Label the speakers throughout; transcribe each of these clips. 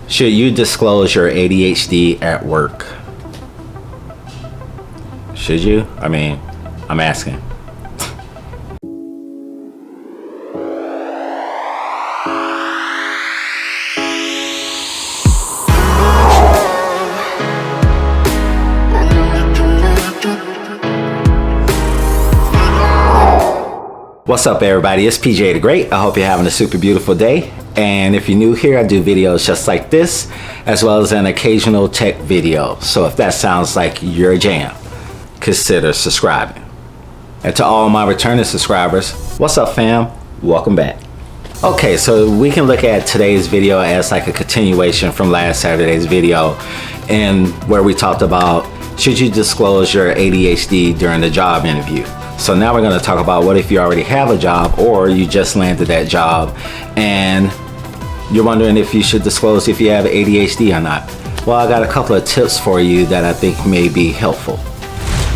Speaker 1: Should you disclose your ADHD at work? Should you? I mean, I'm asking. What's up everybody, it's PJ the Great. I hope you're having a super beautiful day. And if you're new here, I do videos just like this, as well as an occasional tech video. So if that sounds like your jam, consider subscribing. And to all my returning subscribers, what's up fam? Welcome back. Okay, so we can look at today's video as like a continuation from last Saturday's video, and where we talked about should you disclose your ADHD during the job interview. So now we're going to talk about what if you already have a job or you just landed that job and you're wondering if you should disclose if you have ADHD or not. Well, I got a couple of tips for you that I think may be helpful.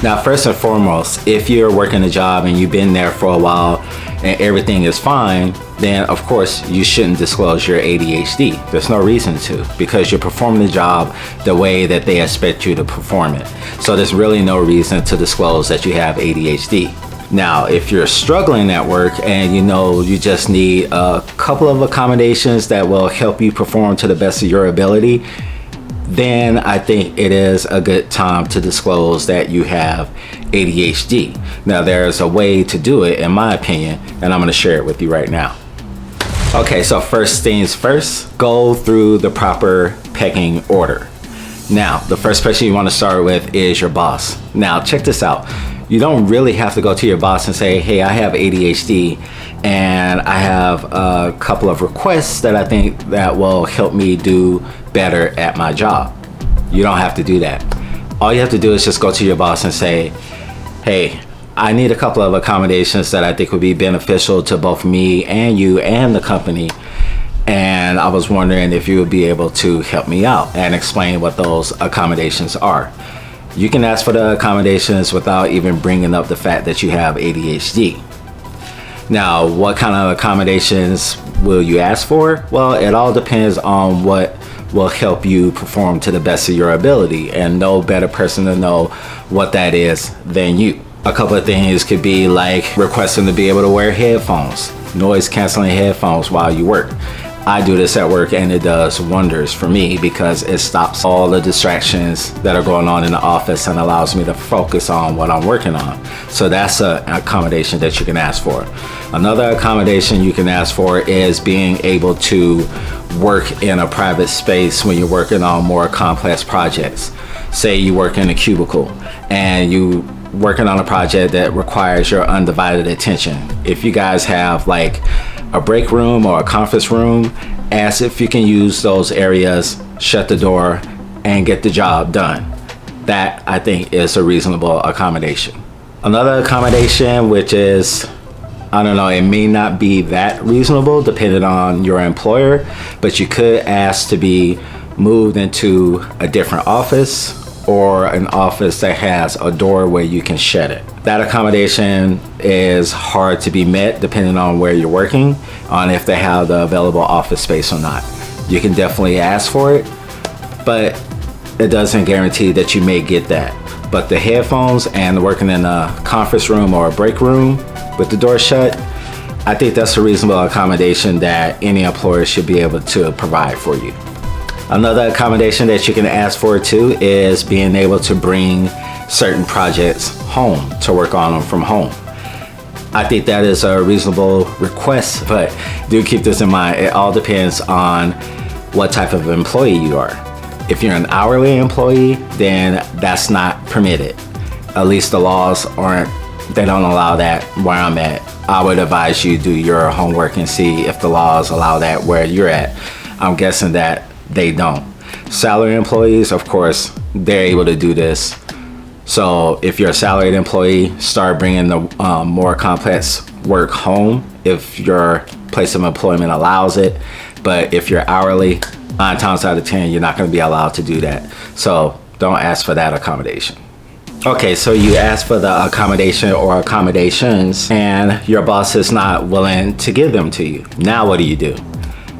Speaker 1: Now, first and foremost, if you're working a job and you've been there for a while and everything is fine, then of course you shouldn't disclose your ADHD. There's no reason to, because you're performing the job the way that they expect you to perform it. So there's really no reason to disclose that you have ADHD. Now, if you're struggling at work and you know you just need a couple of accommodations that will help you perform to the best of your ability, then I think it is a good time to disclose that you have ADHD. Now, there's a way to do it, in my opinion, and I'm going to share it with you right now. Okay, so first things first, go through the proper pecking order. Now, the first person you want to start with is your boss. Now, check this out. You don't really have to go to your boss and say, hey, I have ADHD and I have a couple of requests that I think that will help me do better at my job. You don't have to do that. All you have to do is just go to your boss and say, hey, I need a couple of accommodations that I think would be beneficial to both me and you and the company. And I was wondering if you would be able to help me out and explain what those accommodations are. You can ask for the accommodations without even bringing up the fact that you have ADHD. Now, what kind of accommodations will you ask for? Well, it all depends on what will help you perform to the best of your ability, and no better person to know what that is than you. A couple of things could be like requesting to be able to wear headphones, noise canceling headphones while you work. I do this at work and it does wonders for me because it stops all the distractions that are going on in the office and allows me to focus on what I'm working on. So that's an accommodation that you can ask for. Another accommodation you can ask for is being able to work in a private space when you're working on more complex projects. Say you work in a cubicle and you working on a project that requires your undivided attention. If you guys have like a break room or a conference room, ask if you can use those areas, shut the door, and get the job done. That, I think, is a reasonable accommodation. Another accommodation, which is, I don't know, it may not be that reasonable depending on your employer, but you could ask to be moved into a different office or an office that has a door where you can shut it. That accommodation is hard to be met depending on where you're working, on if they have the available office space or not. You can definitely ask for it, but it doesn't guarantee that you may get that. But the headphones and working in a conference room or a break room with the door shut, I think that's a reasonable accommodation that any employer should be able to provide for you. Another accommodation that you can ask for too is being able to bring certain projects home to work on them from home. I think that is a reasonable request, but do keep this in mind. It all depends on what type of employee you are. If you're an hourly employee, then that's not permitted. At least the laws they don't allow that where I'm at. I would advise you do your homework and see if the laws allow that where you're at. I'm guessing that they don't. Salary employees, of course, they're able to do this. So if you're a salaried employee, start bringing the more complex work home if your place of employment allows it. But if you're hourly, 9 times out of 10, you're not going to be allowed to do that. So don't ask for that accommodation. Okay, so you ask for the accommodation or accommodations and your boss is not willing to give them to you. Now what do?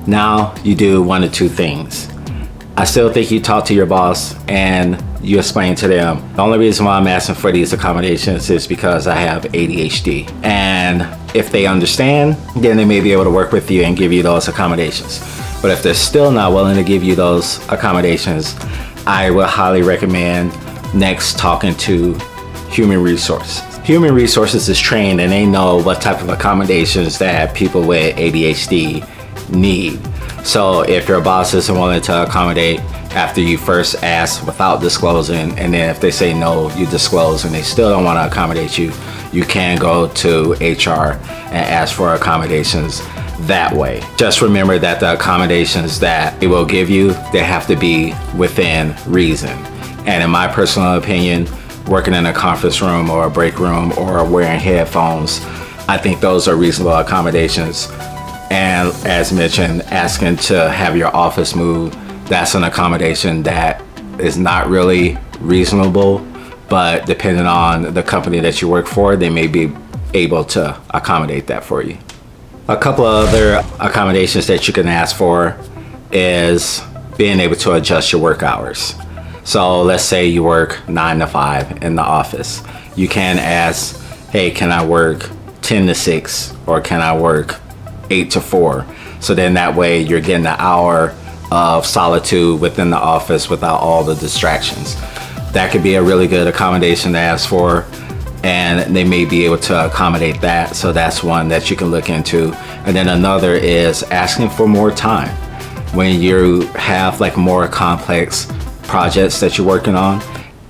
Speaker 1: Now you do one of two things. I still think you talk to your boss and you explain to them, the only reason why I'm asking for these accommodations is because I have ADHD. And if they understand, then they may be able to work with you and give you those accommodations. But if they're still not willing to give you those accommodations, I would highly recommend next talking to Human Resources. Human Resources is trained and they know what type of accommodations that people with ADHD need. So if your boss isn't willing to accommodate after you first ask without disclosing, and then if they say no, you disclose and they still don't want to accommodate you, you can go to HR and ask for accommodations that way. Just remember that the accommodations that it will give you, they have to be within reason. And in my personal opinion, working in a conference room or a break room or wearing headphones, I think those are reasonable accommodations. And as mentioned, asking to have your office moved, that's an accommodation that is not really reasonable, but depending on the company that you work for, they may be able to accommodate that for you. A couple of other accommodations that you can ask for is being able to adjust your work hours. So let's say you work 9 to 5 in the office. You can ask, hey, can I work 10 to 6 or can I work 8 to 4? So then that way you're getting an hour of solitude within the office without all the distractions. That could be a really good accommodation to ask for, and they may be able to accommodate that. So that's one that you can look into. And then another is asking for more time. When you have like more complex projects that you're working on,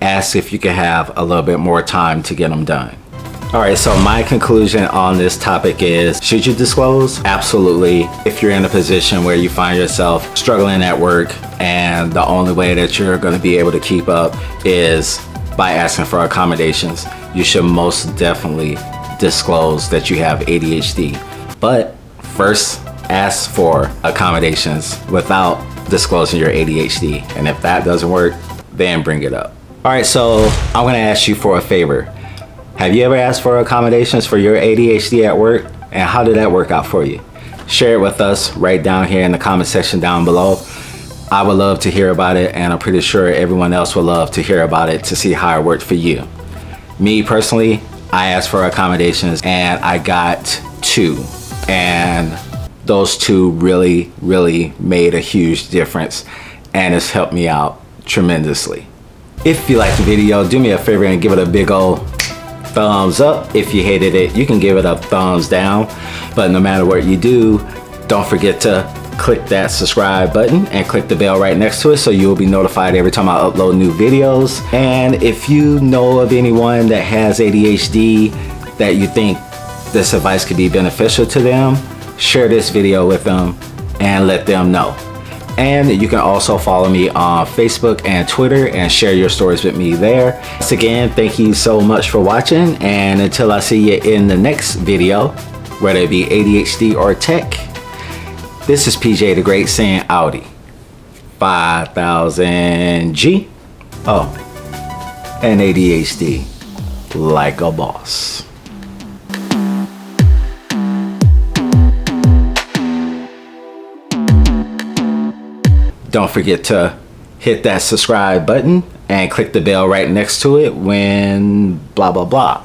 Speaker 1: ask if you can have a little bit more time to get them done. All right, so my conclusion on this topic is, should you disclose? Absolutely. If you're in a position where you find yourself struggling at work and the only way that you're going to be able to keep up is by asking for accommodations, you should most definitely disclose that you have ADHD. But first, ask for accommodations without disclosing your ADHD. And if that doesn't work, then bring it up. All right, so I'm going to ask you for a favor. Have you ever asked for accommodations for your ADHD at work? And how did that work out for you? Share it with us right down here in the comment section down below. I would love to hear about it, and I'm pretty sure everyone else would love to hear about it to see how it worked for you. Me personally, I asked for accommodations and I got 2. And those 2 really made a huge difference, and it's helped me out tremendously. If you liked the video, do me a favor and give it a big old thumbs up. If you hated it, you can give it a thumbs down. But no matter what you do, don't forget to click that subscribe button and click the bell right next to it so you'll be notified every time I upload new videos. And if you know of anyone that has ADHD that you think this advice could be beneficial to them, share this video with them and let them know. And you can also follow me on Facebook and Twitter and share your stories with me there. Once again, thank you so much for watching, and until I see you in the next video, whether it be ADHD or tech, this is PJ the Great saying Audi 5000G. Oh, and ADHD like a boss. Don't forget to hit that subscribe button and click the bell right next to it when blah, blah, blah.